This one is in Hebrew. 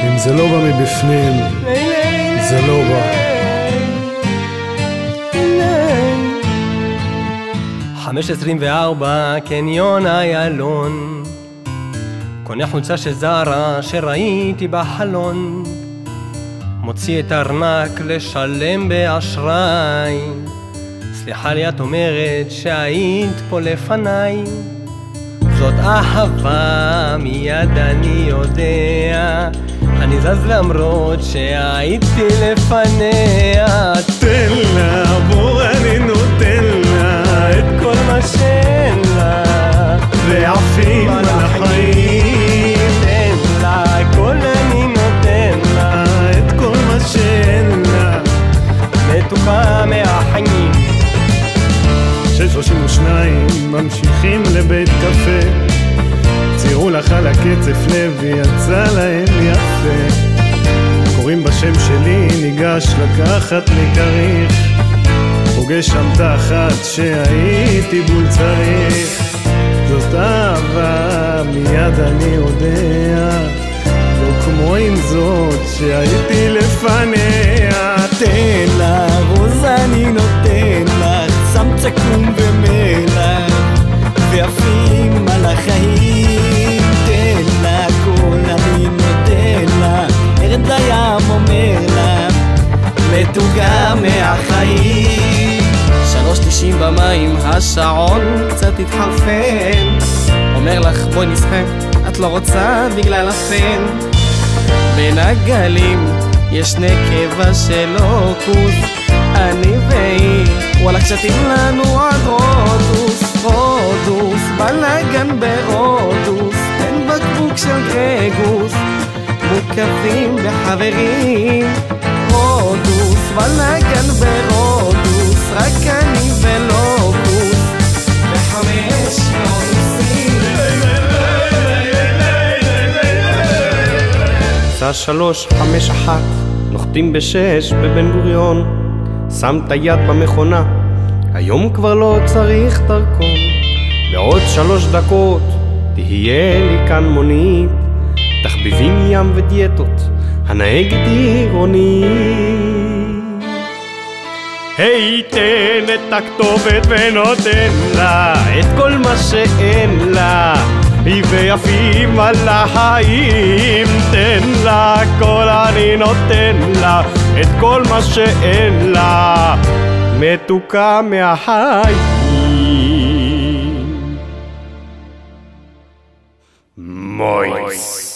אם זה לא בא מבפנים, זה לא בא. 5:24 קניון איילון, קונה חולצה של זרה שראיתי בחלון, מוציא את הארנק לשלם באשראי. סליחה לי, את אומרת שהיית פה לפניי, זאת אהבה מיד אני יודע, אני זז למרות שהייתי לפניה. תן לה, בוא אני נותן לה את כל מה שאין לה, ועפים על החיים. תן לה, הכל אני נותן לה, את כל מה שאין לה, מתוקה מהחיים. 6:32 ממשיכים לבית קפה, ציירו לך על הקצף לב ויצא להם יפה. קוראים בשם שלי, ניגש לקחת לי כריך, פוגש שם תחת שהייתי בול צריך. זאת אהבה מיד אני יודע, לא כמו עם זאת שהייתי לפניה. תן לה, רוז אני נותן לך, שם צקום ומלח ויפים על החיים. תן לה, הכל אני נותן לה, ארד לים אומר לה, מתוקה מהחיים. 3:90 במים, השעון קצת התחרפן, אומר לך בואי נשחק, את לא רוצה בגלל הפן. בין הגלים יש נקבה של אוקוס, אני והיא, וואלה קשתים לנו עד רודוס. רודוס, בלגן ברודוס, אין בקבוק של גרגוס, מוקפים בחברים. רודוס, בלגן ברודוס, רק אני ולוקוס, ו500 נוסעים. צע 3:51, נוחתים ב6 בבן גוריון, שם את היד במכונה, היום כבר לא צריך דרכון. בעוד 3 דקות תהיה לי כאן מונית, תחביבים ים ודיאטות, הנהג עירוני. היי, תן את הכתובת ונותן לה את כל מה שאין לה, היא ויפים על החיים. תן לה, הכל אני נותן לה, את כל מה שאין לה, מתוקה מהחיים. מויס